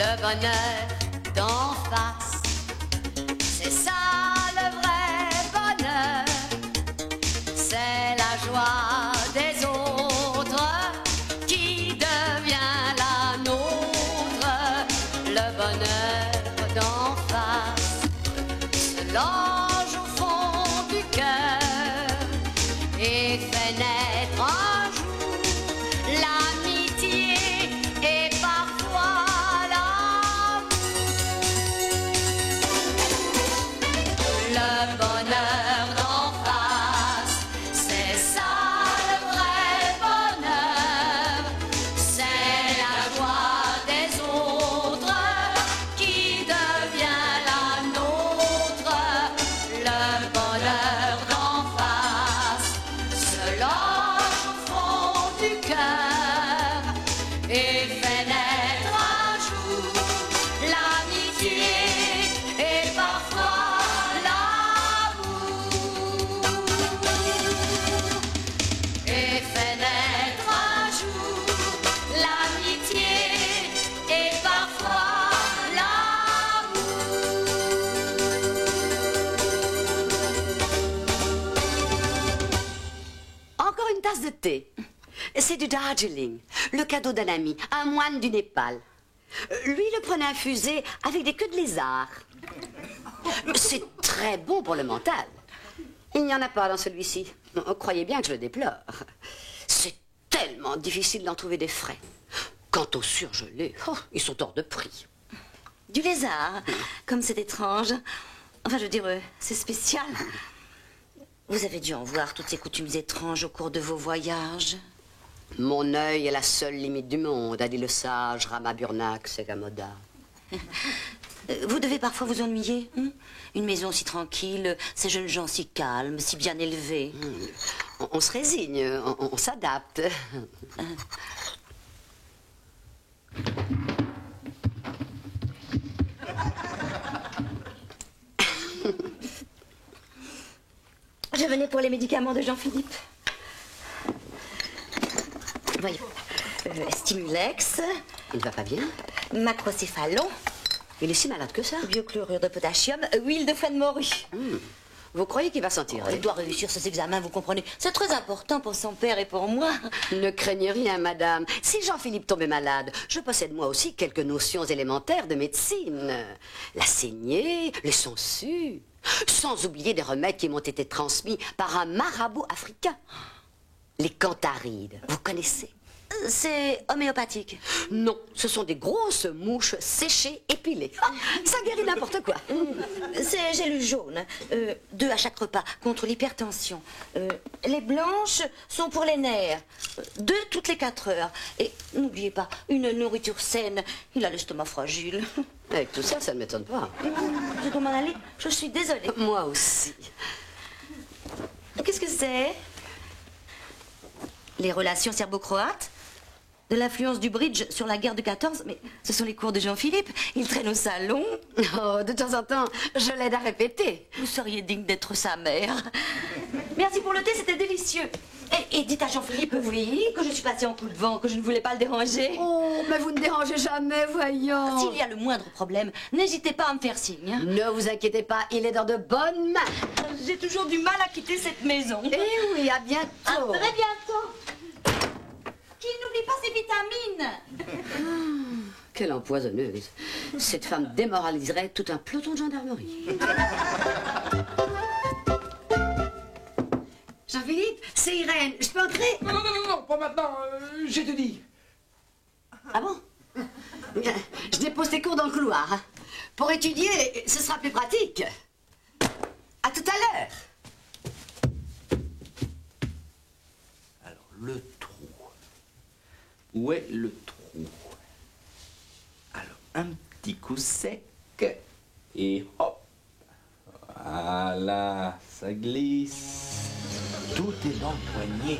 le bonheur d'en face. C'est ça le vrai bonheur, c'est la joie des autres qui devient la nôtre. Le bonheur d'en face se loge au fond du cœur et fait naître un jour l'amitié et parfois l'amour. Le bonheur d'en face, c'est ça le vrai bonheur, c'est la joie des autres qui devient la nôtre. Le bonheur d'en face se loge au fond du cœur et fait naître un jour l'amitié et parfois l'amour. Et fait naître un jour l'amitié et parfois l'amour. Encore une tasse de thé. C'est du Darjeeling, le cadeau d'un ami, un moine du Népal. Lui le prenait infusé avec des queues de lézard. C'est très bon pour le mental. Il n'y en a pas dans celui-ci. Croyez bien que je le déplore. C'est tellement difficile d'en trouver des frais. Quant aux surgelés, ils sont hors de prix. Du lézard, comme c'est étrange. Enfin, je veux dire, c'est spécial. Vous avez dû en voir toutes ces coutumes étranges au cours de vos voyages. Mon œil est la seule limite du monde, a dit le sage Rama Burnak Segamoda. Vous devez parfois vous ennuyer, hein? Une maison si tranquille, ces jeunes gens si calmes, si bien élevés. On se résigne, on s'adapte. Je venais pour les médicaments de Jean-Philippe. Voyons. Stimulex, Il va pas bien? macrocéphalon, Il est si malade que ça? biochlorure de potassium, huile de foie de morue. Vous croyez qu'il va s'en tirer? Il doit réussir ses examens, vous comprenez. C'est très important pour son père et pour moi. Ne craignez rien, madame. Si Jean-Philippe tombait malade, je possède moi aussi quelques notions élémentaires de médecine. La saignée, les sangsues, sans oublier des remèdes qui m'ont été transmis par un marabout africain. Les cantharides, vous connaissez? C'est homéopathique. Non, ce sont des grosses mouches séchées et pilées. Ça guérit n'importe quoi. C'est gélule jaune, 2 à chaque repas, contre l'hypertension. Les blanches sont pour les nerfs, 2 toutes les 4 heures. Et n'oubliez pas, une nourriture saine, il a l'estomac fragile. Avec tout ça, ça ne m'étonne pas. Je dois m'en aller, je suis désolée. Moi aussi. Qu'est-ce que c'est? Les relations serbo-croates? De l'influence du bridge sur la guerre de 14? Mais ce sont les cours de Jean-Philippe. Il traîne au salon. Oh, de temps en temps, je l'aide à répéter. Vous seriez digne d'être sa mère. Merci pour le thé, c'était délicieux. Et dites à Jean-Philippe, oui, que je suis passée en coup de vent, que je ne voulais pas le déranger. Oh, mais vous ne dérangez jamais, voyons. S'il y a le moindre problème, n'hésitez pas à me faire signe. Ne vous inquiétez pas, il est dans de bonnes mains. J'ai toujours du mal à quitter cette maison. Eh oui, à bientôt. À très bientôt. Qu'il n'oublie pas ses vitamines. Quelle empoisonneuse. Cette femme démoraliserait tout un peloton de gendarmerie. Jean-Philippe, c'est Irène. Je peux entrer? Non, non, non, non, pas maintenant, j'ai tout dit. Ah bon? Bien, je dépose tes cours dans le couloir. Hein. Pour étudier, ce sera plus pratique. À tout à l'heure. Alors, le trou. Où est le trou? Alors, un petit coup sec. Et hop. Voilà, ça glisse. Tout est dans le poignet.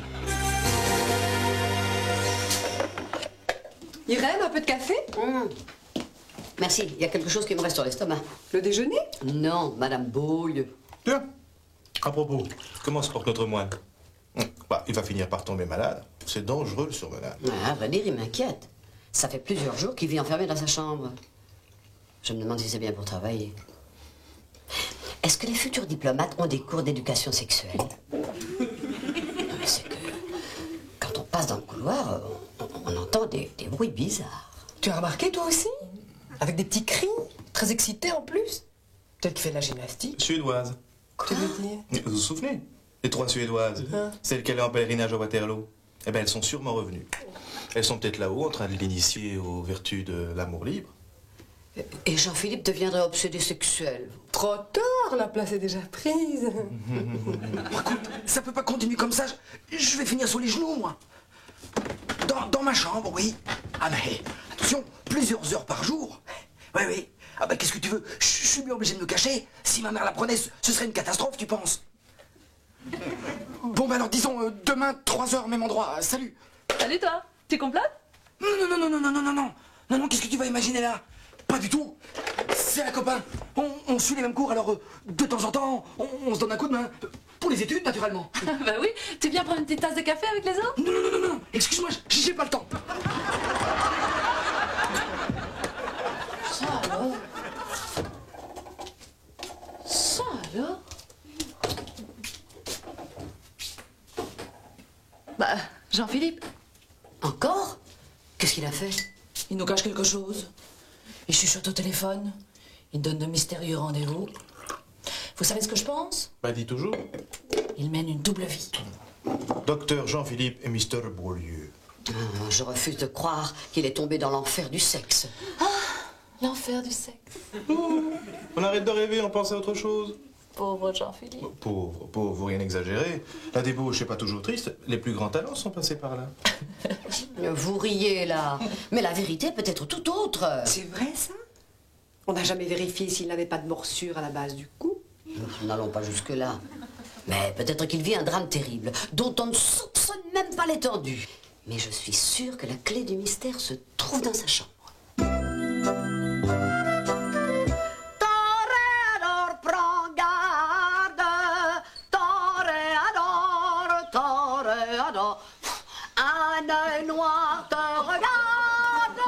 Irène, un peu de café? Merci, il y a quelque chose qui me reste sur l'estomac. Le déjeuner? Non, Madame Bouille. Tiens, à propos, comment se porte notre moine? Bah, il va finir par tomber malade. C'est dangereux le surmenage. Ah, à vrai dire, il m'inquiète. Ça fait plusieurs jours qu'il vit enfermé dans sa chambre. Je me demande si c'est bien pour travailler. Est-ce que les futurs diplomates ont des cours d'éducation sexuelle? Non, mais c'est que quand on passe dans le couloir, on entend des bruits bizarres. Tu as remarqué toi aussi? Avec des petits cris, très excités en plus. Peut-être qu'il fait de la gymnastique. Suédoise. Tu veux dire? Vous vous souvenez? Les 3 Suédoises, celles qui allaient en pèlerinage à Waterloo. Eh bien, elles sont sûrement revenues. Elles sont peut-être là-haut en train de l'initier aux vertus de l'amour libre. Et Jean-Philippe deviendrait obsédé sexuel. Trop tard, la place est déjà prise. Écoute, ça peut pas continuer comme ça. Je vais finir sur les genoux, moi. Dans ma chambre, oui. Ah mais, attention, plusieurs heures par jour. Oui, oui. Ah bah qu'est-ce que tu veux? Je suis bien obligé de me cacher. Si ma mère l'apprenait, ce serait une catastrophe, tu penses? Bon bah alors disons, demain, 3 heures, même endroit. Salut. Salut toi, tu complotes? Non, qu'est-ce que tu vas imaginer là? Pas du tout. C'est un copain. On suit les mêmes cours, alors de temps en temps, on se donne un coup de main. Pour les études, naturellement. Bah oui, tu viens prendre une petite tasse de café avec les autres? Non, excuse-moi, j'ai pas le temps. Ça alors? Ça alors? Bah, Jean-Philippe. Encore? Qu'est-ce qu'il a fait? Il nous cache quelque chose. Il chuchote au téléphone. Il donne de mystérieux rendez-vous. Vous savez ce que je pense? Bah, dis toujours. Il mène une double vie. Docteur Jean-Philippe et Mr. Beaulieu. Je refuse de croire qu'il est tombé dans l'enfer du sexe. L'enfer du sexe. On arrête de rêver, on pense à autre chose. Pauvre Jean-Philippe. Pauvre, rien exagérer. La débauche n'est pas toujours triste. Les plus grands talents sont passés par là. Vous riez là, mais la vérité peut être tout autre. C'est vrai ça? On n'a jamais vérifié s'il n'avait pas de morsure à la base du cou. N'allons pas jusque-là. Mais peut-être qu'il vit un drame terrible, dont on ne soupçonne même pas l'étendue. Mais je suis sûre que la clé du mystère se trouve dans sa chambre. Toréador, prends garde. Toréador. Un œil noir te regarde.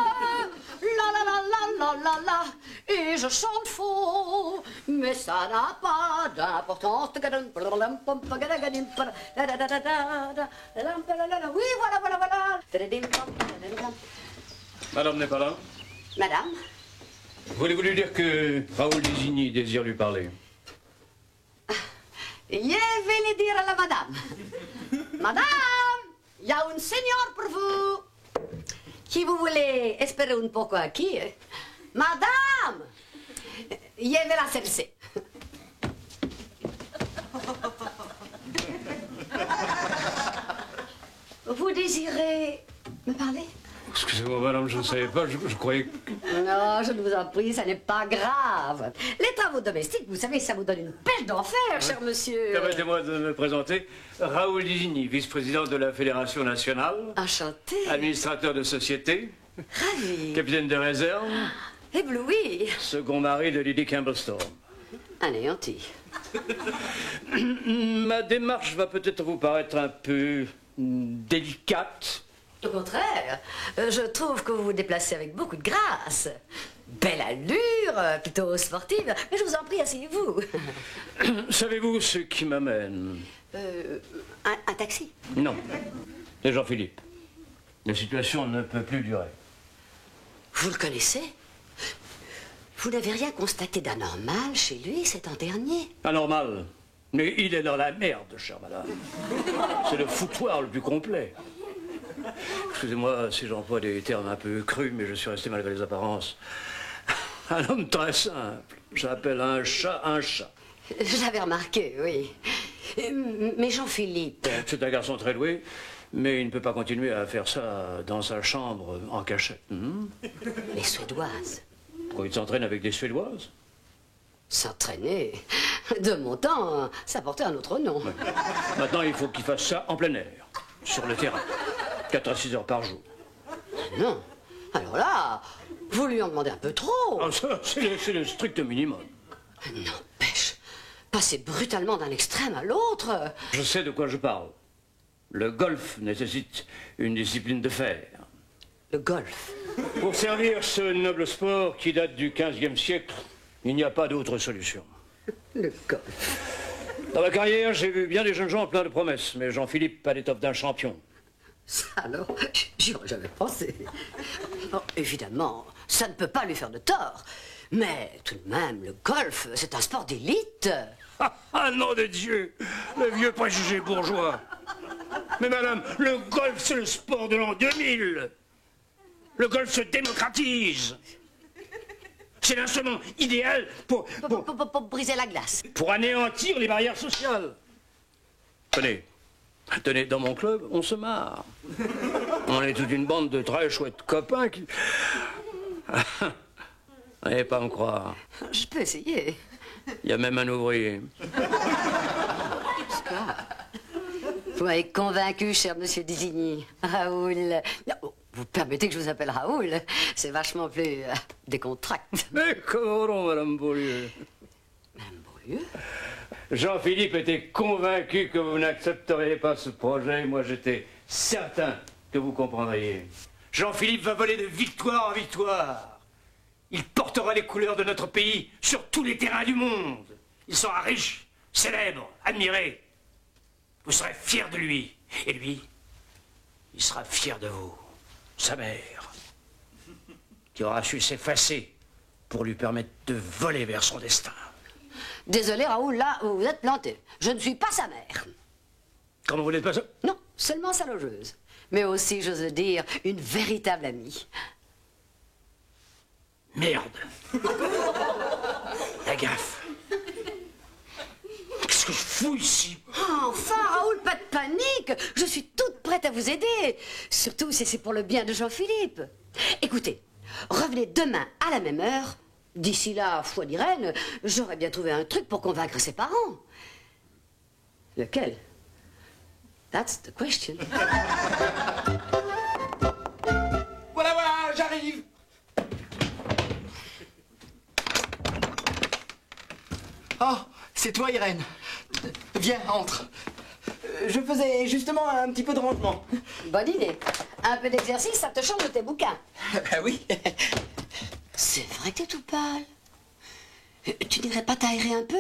La la la la la la la. Et je chante faux, mais ça n'a pas d'importance. Oui, voilà. Madame n'est pas là. Madame? Voulez-vous lui dire que Raoul Désigny désire lui parler? Je vais le dire à la madame. Madame, il y a un seigneur pour vous. Qui vous voulez espérer un poco aquí? Madame, je vais la chercher. Vous désirez me parler? Excusez-moi, madame, je ne savais pas, je croyais que... Non, je vous en prie, ça n'est pas grave. Les travaux domestiques, vous savez, ça vous donne une pêche d'enfer, cher monsieur. Permettez-moi de me présenter. Raoul Désigny, vice-président de la Fédération nationale. Enchanté. Administrateur de société. Ravi. Capitaine de réserve. Ébloui. Second mari de Lady Campbellstorm. Anéanti. Ma démarche va peut-être vous paraître un peu délicate. Au contraire, je trouve que vous vous déplacez avec beaucoup de grâce. Belle allure, plutôt sportive, mais je vous en prie, asseyez-vous. Savez-vous ce qui m'amène? Un taxi? Non, c'est Jean-Philippe. La situation ne peut plus durer. Vous le connaissez? Vous n'avez rien constaté d'anormal chez lui ces temps derniers? Anormal. Mais il est dans la merde, chère madame. C'est le foutoir le plus complet. Excusez-moi si j'emploie des termes un peu crus, mais je suis resté malgré les apparences un homme très simple. J'appelle un chat un chat. J'avais remarqué, oui. Mais Jean-Philippe... C'est un garçon très doué, mais il ne peut pas continuer à faire ça dans sa chambre en cachette. Les Suédoises. Pourquoi il s'entraîne avec des Suédoises? S'entraîner? De mon temps, ça portait un autre nom. Ouais. Maintenant, il faut qu'il fasse ça en plein air, sur le terrain. 4 à 6 heures par jour. Non. Alors là, vous lui en demandez un peu trop. Ah, ça, c'est le strict minimum. N'empêche, passer brutalement d'un extrême à l'autre. Je sais de quoi je parle. Le golf nécessite une discipline de fer. Le golf. Pour servir ce noble sport qui date du XVe siècle, il n'y a pas d'autre solution. Le golf. Dans ma carrière, j'ai vu bien des jeunes gens pleins de promesses, mais Jean-Philippe a l'étoffe d'un champion. Ça alors, j'y aurais jamais pensé. Bon, évidemment, ça ne peut pas lui faire de tort. Mais tout de même, le golf, c'est un sport d'élite. Ah, nom de Dieu, le vieux préjugé bourgeois. Mais madame, le golf, c'est le sport de l'an 2000. Le golf se démocratise. C'est l'instrument idéal pour briser la glace. Pour anéantir les barrières sociales. Tenez, dans mon club, on se marre. On est toute une bande de très chouettes copains qui... Allez pas me croire. Je peux essayer. Il y a même un ouvrier. Vous m'avez convaincu, cher monsieur Désigny. Raoul. Vous permettez que je vous appelle Raoul? C'est vachement plus décontracté. Mais comment non, madame Beaulieu? Madame Beaulieu? Jean-Philippe était convaincu que vous n'accepteriez pas ce projet. Moi, j'étais certain que vous comprendriez. Jean-Philippe va voler de victoire en victoire. Il portera les couleurs de notre pays sur tous les terrains du monde. Il sera riche, célèbre, admiré. Vous serez fiers de lui. Et lui, il sera fier de vous, sa mère, qui aura su s'effacer pour lui permettre de voler vers son destin. Désolé, Raoul, là, vous vous êtes planté. Je ne suis pas sa mère. Comment vous n'êtes pas ça? Non, seulement sa logeuse. Mais aussi, j'ose le dire, une véritable amie. Merde. La gaffe. Qu'est-ce que je fous ici? Enfin, Raoul, pas de panique. Je suis toute prête à vous aider. Surtout si c'est pour le bien de Jean-Philippe. Écoutez, revenez demain à la même heure. D'ici là, foi d'Irène, j'aurais bien trouvé un truc pour convaincre ses parents. Lequel? That's the question. Voilà, j'arrive. Oh, c'est toi, Irène. Viens, entre. Je faisais justement un petit peu de rangement. Bonne idée. Un peu d'exercice, ça te change de tes bouquins. Ben oui. C'est vrai que t'es tout pâle. Tu n'irais pas t'aérer un peu?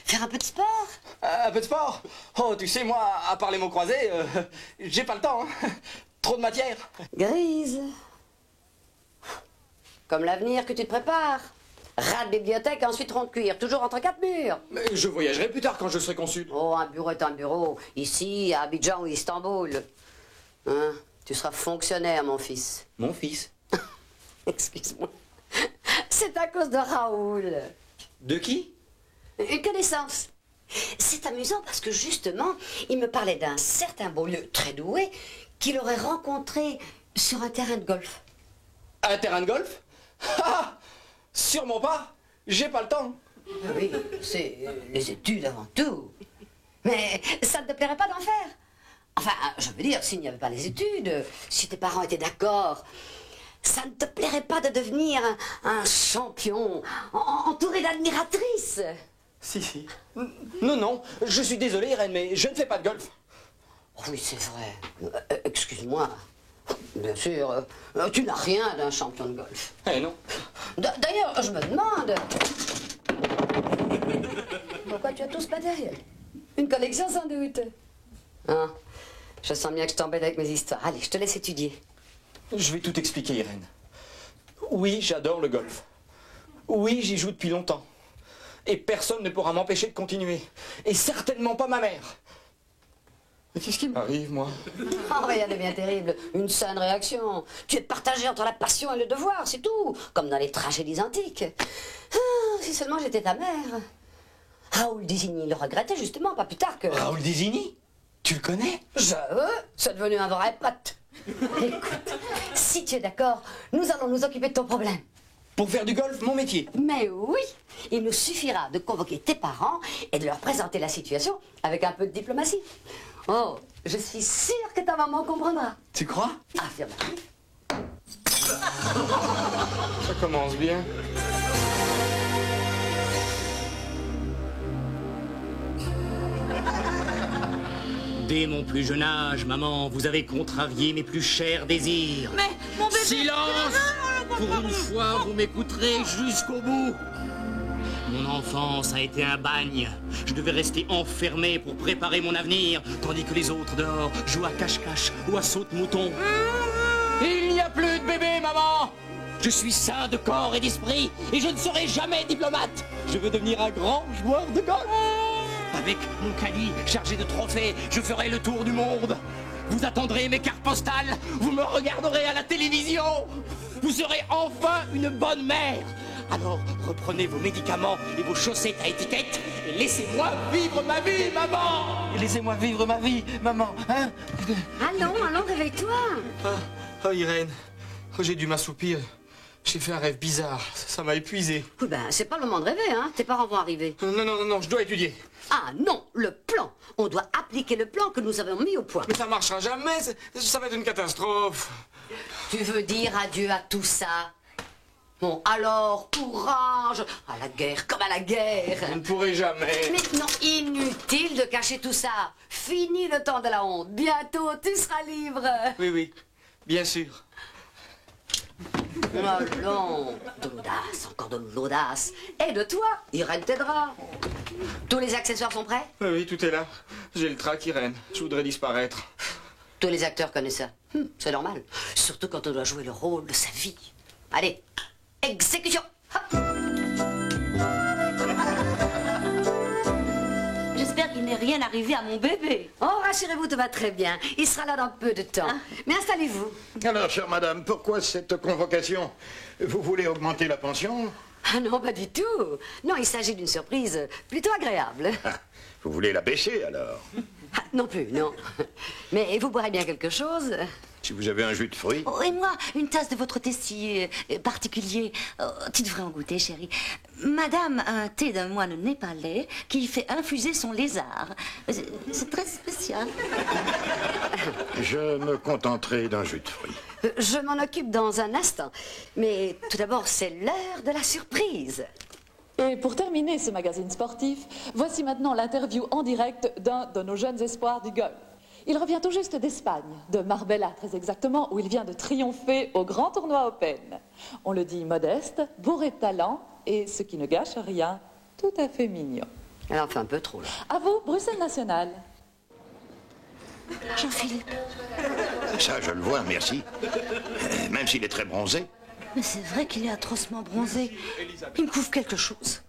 Faire un peu de sport? Un peu de sport? Oh, tu sais, moi, à part les mots croisés, j'ai pas le temps. Hein. Trop de matière. Grise. Comme l'avenir que tu te prépares. Rat de bibliothèque, ensuite rond de cuir. Toujours entre quatre murs. Mais je voyagerai plus tard quand je serai consul. Oh, un bureau est un bureau. Ici, à Abidjan ou Istanbul. Hein? Tu seras fonctionnaire, mon fils. Mon fils? Excuse-moi. C'est à cause de Raoul. De qui? Une connaissance. C'est amusant parce que justement, il me parlait d'un certain Beaulieu très doué qu'il aurait rencontré sur un terrain de golf. Un terrain de golf? Ah, sûrement pas. J'ai pas le temps. Oui, c'est les études avant tout. Mais ça ne te plairait pas d'en faire? Enfin, je veux dire, s'il n'y avait pas les études, si tes parents étaient d'accord, ça ne te plairait pas de devenir un champion entouré d'admiratrices? Si. Non, je suis désolé, Irène, mais je ne fais pas de golf. Oui, c'est vrai. Excuse-moi. Bien sûr, tu n'as rien d'un champion de golf. Eh non. D'ailleurs, je me demande... Pourquoi tu as tous matériel? Une collection sans doute. Hein? Je sens bien que je t'embête avec mes histoires. Allez, je te laisse étudier. Je vais tout expliquer, Irène. Oui, j'adore le golf. Oui, j'y joue depuis longtemps. Et personne ne pourra m'empêcher de continuer. Et certainement pas ma mère. Mais qu'est-ce qui m'arrive, moi? Oh, rien de bien terrible. Une saine réaction. Tu es partagé entre la passion et le devoir, c'est tout. Comme dans les tragédies antiques. Ah, si seulement j'étais ta mère. Raoul Désigny le regrettait justement, pas plus tard que... Raoul Désigny? Tu le connais? C'est devenu un vrai pote. Écoute, si tu es d'accord, nous allons nous occuper de ton problème. Pour faire du golf, mon métier? Mais oui, il nous suffira de convoquer tes parents et de leur présenter la situation avec un peu de diplomatie. Oh, je suis sûre que ta maman comprendra. Tu crois? Affirmatif. Ça commence bien. Dès mon plus jeune âge, maman, vous avez contrarié mes plus chers désirs. Mais, mon bébé... Silence! Pour une fois, vous m'écouterez jusqu'au bout. Mon enfance a été un bagne. Je devais rester enfermé pour préparer mon avenir, tandis que les autres dehors jouent à cache-cache ou à saute-mouton. Il n'y a plus de bébé, maman! Je suis sain de corps et d'esprit, et je ne serai jamais diplomate. Je veux devenir un grand joueur de golf. Avec mon caddie chargé de trophées, je ferai le tour du monde. Vous attendrez mes cartes postales, vous me regarderez à la télévision. Vous serez enfin une bonne mère. Alors, reprenez vos médicaments et vos chaussettes à étiquette et laissez-moi vivre ma vie, maman. Laissez-moi vivre ma vie, maman, hein? Allons, réveille-toi. Oh, Irène, j'ai dû m'assoupir. J'ai fait un rêve bizarre, ça m'a épuisé. Oui, ben, c'est pas le moment de rêver, hein. Tes parents vont arriver. Non, je dois étudier. Ah non, le plan. On doit appliquer le plan que nous avons mis au point. Mais ça marchera jamais, ça va être une catastrophe. Tu veux dire adieu à tout ça? Bon, alors, courage. À la guerre, comme à la guerre. Je ne pourrai jamais. Mais non, inutile de cacher tout ça. Fini le temps de la honte. Bientôt, tu seras libre. Oui, bien sûr. Allons, de l'audace, encore de l'audace. Et de toi, Irène t'aidera. Tous les accessoires sont prêts? Oui, tout est là. J'ai le trac, Irène. Je voudrais disparaître. Tous les acteurs connaissent ça. C'est normal. Surtout quand on doit jouer le rôle de sa vie. Allez, exécution. Hop. J'espère qu'il n'est rien arrivé à mon bébé. Oh, rassurez-vous, tout va très bien. Il sera là dans peu de temps. Mais installez-vous. Alors, chère madame, pourquoi cette convocation? Vous voulez augmenter la pension? Ah non, pas du tout. Non, il s'agit d'une surprise plutôt agréable. Vous voulez la baisser, alors? Ah, non plus, non. Mais vous boirez bien quelque chose? Si vous avez un jus de fruits. Oh, et moi, une tasse de votre thé si particulier. Oh, tu devrais en goûter, chérie. Madame a un thé d'un moine népalais qui fait infuser son lézard. C'est très spécial. Je me contenterai d'un jus de fruits. Je m'en occupe dans un instant. Mais tout d'abord, c'est l'heure de la surprise. Et pour terminer ce magazine sportif, voici maintenant l'interview en direct d'un de nos jeunes espoirs du golf. Il revient tout juste d'Espagne, de Marbella très exactement, où il vient de triompher au grand tournoi Open. On le dit modeste, bourré de talent et, ce qui ne gâche rien, tout à fait mignon. Elle en fait un peu trop, là. À vous, Bruxelles Nationale. Jean-Philippe. Ça, je le vois, merci. Même s'il est très bronzé. Mais c'est vrai qu'il est atrocement bronzé. Il me couvre quelque chose.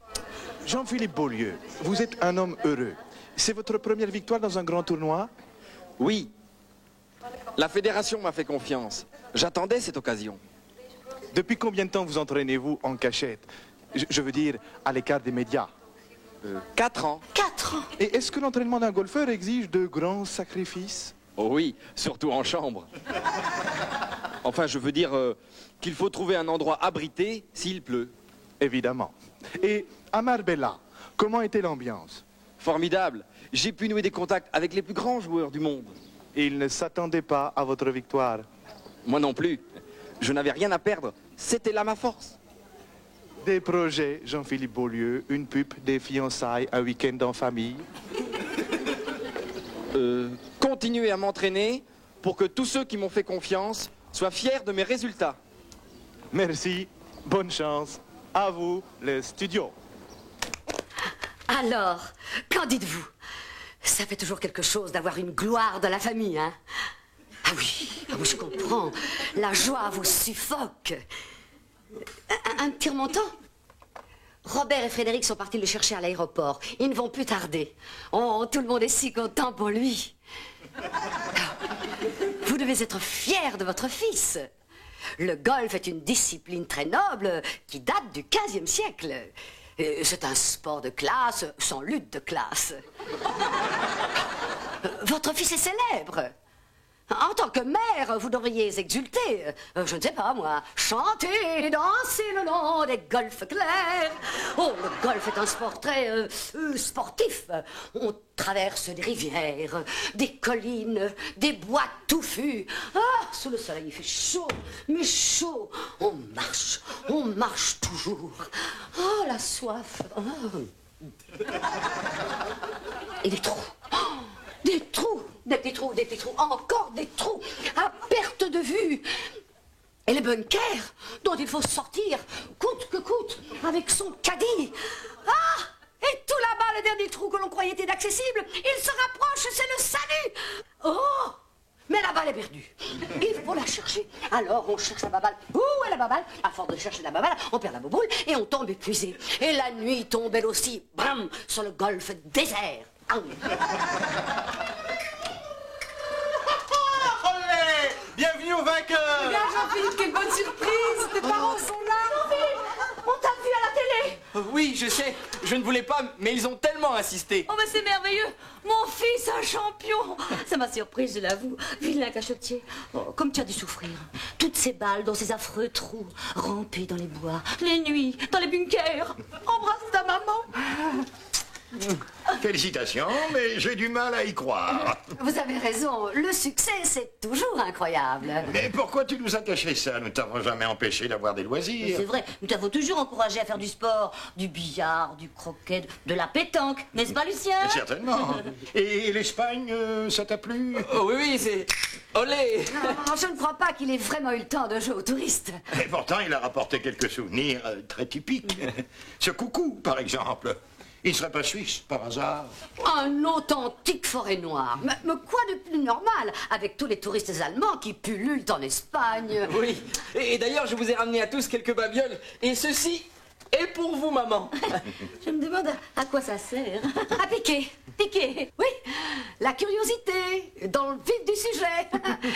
Jean-Philippe Beaulieu, vous êtes un homme heureux. C'est votre première victoire dans un grand tournoi? Oui. La fédération m'a fait confiance. J'attendais cette occasion. Depuis combien de temps vous entraînez-vous en cachette? Je veux dire, à l'écart des médias. 4 ans. 4 ans. Et est-ce que l'entraînement d'un golfeur exige de grands sacrifices? Oh oui, surtout en chambre. Enfin, je veux dire qu'il faut trouver un endroit abrité s'il pleut. Évidemment. Et à Marbella, comment était l'ambiance? Formidable. J'ai pu nouer des contacts avec les plus grands joueurs du monde. Ils ne s'attendaient pas à votre victoire? Moi non plus. Je n'avais rien à perdre. C'était là ma force. Des projets, Jean-Philippe Beaulieu, une pub, des fiançailles, un week-end en famille? Continuer à m'entraîner pour que tous ceux qui m'ont fait confiance soient fiers de mes résultats. Merci, bonne chance. À vous, le studio. Alors, qu'en dites-vous? Ça fait toujours quelque chose d'avoir une gloire dans la famille, hein? Ah oui, je comprends. La joie vous suffoque. Un petit remontant? Robert et Frédéric sont partis le chercher à l'aéroport. Ils ne vont plus tarder. Oh, tout le monde est si content pour lui. Vous devez être fiers de votre fils. Le golf est une discipline très noble qui date du XVe siècle. C'est un sport de classe sans lutte de classe. Votre fils est célèbre. En tant que mère, vous devriez exulter. Je ne sais pas, moi. Chanter, danser le long des golfs clairs. Oh, le golf est un sport très sportif. On traverse des rivières, des collines, des bois touffus. Ah, sous le soleil, il fait chaud, mais chaud. On marche toujours. Oh, la soif. Oh. Et des trous. Oh, des trous des petits trous, encore des trous, à perte de vue. Et les bunkers dont il faut sortir, coûte que coûte, avec son caddie. Ah! Et tout là-bas, le dernier trou que l'on croyait inaccessible, il se rapproche, c'est le salut. Oh! Mais la balle est perdue. Il faut la chercher. Alors on cherche la baballe. Où est la baballe? À force de chercher la baballe, on perd la bouboule et on tombe épuisé. Et la nuit tombe elle aussi, bram, sur le golfe désert. Ah oui. Olé! Bienvenue au vainqueur! Regarde Jean-Philippe, quelle bonne surprise! Tes parents sont là! Jean-Philippe, on t'a vu à la télé! Oui, je sais, je ne voulais pas, mais ils ont tellement insisté. Oh, mais c'est merveilleux! Mon fils, un champion! Ça m'a surprise, je l'avoue. Vilain cachotier. Oh, comme tu as dû souffrir. Toutes ces balles dans ces affreux trous, ramper dans les bois, les nuits, dans les bunkers. Embrasse ta maman! Félicitations, mais j'ai du mal à y croire. Vous avez raison, le succès, c'est toujours incroyable. Mais pourquoi tu nous as caché ça? Nous t'avons jamais empêché d'avoir des loisirs. C'est vrai, nous t'avons toujours encouragé à faire du sport, du billard, du croquet, de la pétanque, n'est-ce pas, Lucien? Certainement. Et l'Espagne, ça t'a plu? Oh oui, oui, c'est... Olé! Non, je ne crois pas qu'il ait vraiment eu le temps de jouer aux touristes. Et pourtant, il a rapporté quelques souvenirs très typiques. Ce coucou, par exemple. Il ne serait pas suisse, par hasard? Un authentique forêt noire. Mais quoi de plus normal avec tous les touristes allemands qui pullulent en Espagne? Oui, et d'ailleurs, je vous ai ramené à tous quelques babioles, et ceci est pour vous, maman. Je me demande à quoi ça sert. À piquer. Piquer. Oui, la curiosité, dans le vif du sujet.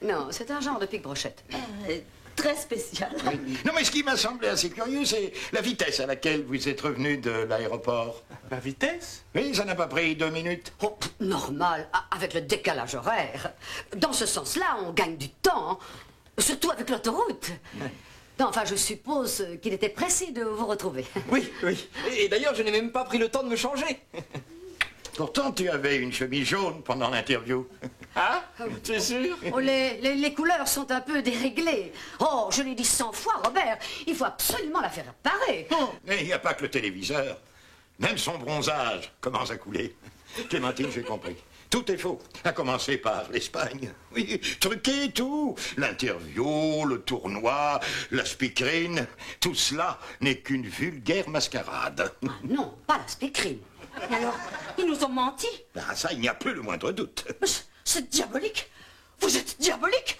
Non, c'est un genre de pique-brochette. Très spécial. Non, mais ce qui m'a semblé assez curieux, c'est la vitesse à laquelle vous êtes revenu de l'aéroport. La vitesse? Oui, ça n'a pas pris 2 minutes. Oh, normal, avec le décalage horaire. Dans ce sens-là, on gagne du temps, surtout avec l'autoroute. Non, enfin, je suppose qu'il était pressé de vous retrouver. Oui, oui. Et d'ailleurs, je n'ai même pas pris le temps de me changer. Pourtant, tu avais une chemise jaune pendant l'interview. Hein? Tu es sûr? Oh, les couleurs sont un peu déréglées. Oh, je l'ai dit 100 fois, Robert, il faut absolument la faire réparer. Oh, mais il n'y a pas que le téléviseur. Même son bronzage commence à couler. Clémentine, j'ai compris. Tout est faux, à commencer par l'Espagne. Oui, truqué tout. L'interview, le tournoi, la speakerine, tout cela n'est qu'une vulgaire mascarade. Ah non, pas la speakerine. Et alors, ils nous ont menti? Ah, ça, il n'y a plus le moindre doute. C'est diabolique. Vous êtes diabolique.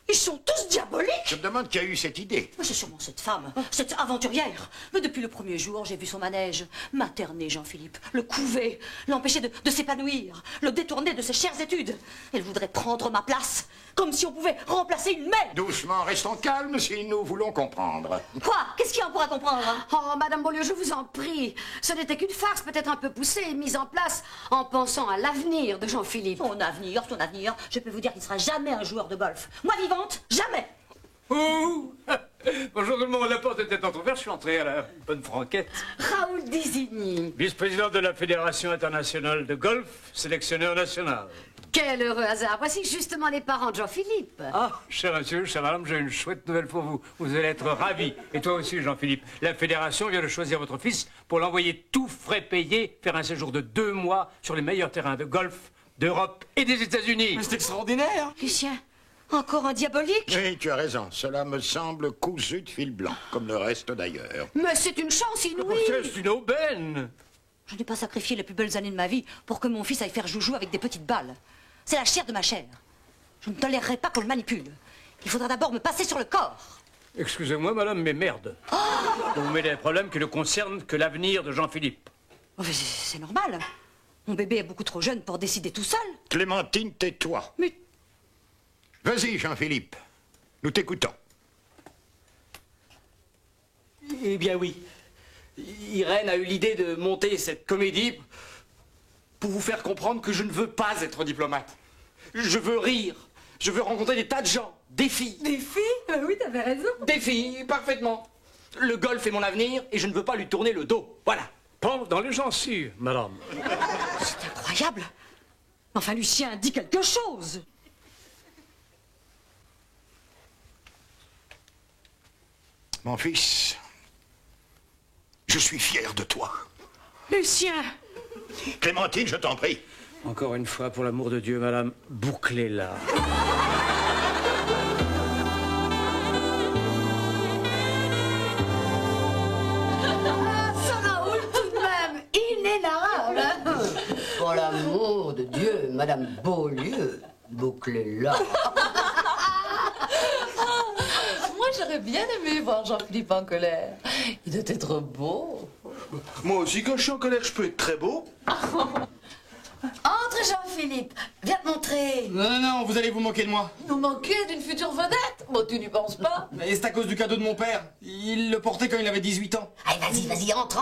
Ils sont tous diaboliques. Je me demande qui a eu cette idée. C'est sûrement cette femme, cette aventurière. Mais depuis le premier jour, j'ai vu son manège. Materner Jean-Philippe, le couver, l'empêcher de s'épanouir, le détourner de ses chères études. Elle voudrait prendre ma place, comme si on pouvait remplacer une mère. Doucement, restons calmes si nous voulons comprendre. Quoi? Qu'est-ce qu'il y a pour comprendre? Oh, Madame Beaulieu, je vous en prie. Ce n'était qu'une farce peut-être un peu poussée, mise en place en pensant à l'avenir de Jean-Philippe. Son avenir, je peux vous dire qu'il ne sera jamais un joueur de golf. Moi vivante, jamais. Ouh. Bonjour tout le monde, la porte était entrouverte, je suis entré à la bonne franquette. Raoul Désigny. Vice-président de la Fédération internationale de golf, sélectionneur national. Quel heureux hasard. Voici justement les parents de Jean-Philippe. Ah, cher monsieur, chère madame, j'ai une chouette nouvelle pour vous. Vous allez être ravis. Et toi aussi, Jean-Philippe. La fédération vient de choisir votre fils pour l'envoyer tout frais payé faire un séjour de 2 mois sur les meilleurs terrains de golf d'Europe et des États-Unis. Mais c'est extraordinaire. Lucien, encore un diabolique? Oui, tu as raison. Cela me semble cousu de fil blanc, comme le reste d'ailleurs. Mais c'est une chance inouïe. C'est une aubaine. Je n'ai pas sacrifié les plus belles années de ma vie pour que mon fils aille faire joujou avec des petites balles. C'est la chair de ma chair. Je ne tolérerai pas qu'on le manipule. Il faudra d'abord me passer sur le corps. Excusez-moi, madame, mais merde. Vous mettez des problèmes qui ne concernent que l'avenir de Jean-Philippe. Oh, c'est normal. Mon bébé est beaucoup trop jeune pour décider tout seul. Clémentine, tais-toi. Mais... Vas-y, Jean-Philippe. Nous t'écoutons. Eh bien oui. Irène a eu l'idée de monter cette comédie pour vous faire comprendre que je ne veux pas être diplomate. Je veux rire. Je veux rencontrer des tas de gens. Des filles. Des filles? Oui, t'avais raison. Des filles, parfaitement. Le golf est mon avenir et je ne veux pas lui tourner le dos. Voilà. Pense dans les gencives, madame. C'est incroyable. Enfin, Lucien, dis quelque chose. Mon fils, je suis fier de toi. Lucien. Clémentine, je t'en prie. Encore une fois, pour l'amour de Dieu, madame, bouclez-la. Pour l'amour de Dieu, Madame Beaulieu, bouclez-la. Moi, j'aurais bien aimé voir Jean-Philippe en colère. Il doit être beau. Moi aussi, quand je suis en colère, je peux être très beau. Entre, Jean-Philippe. Viens te montrer. Non, vous allez vous moquer de moi. Nous manquer d'une future vedette? Bon, tu n'y penses pas? Et c'est à cause du cadeau de mon père. Il le portait quand il avait 18 ans. Allez, vas-y, entre.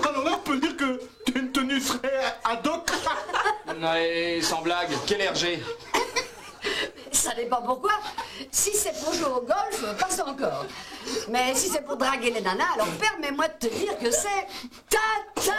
Alors là, on peut dire que tu as une tenue très ad hoc. Ouais, sans blague, quel RG. Ça dépend pourquoi. Si c'est pour jouer au golf, passe encore. Mais si c'est pour draguer les nanas, alors permets-moi de te dire que c'est tata.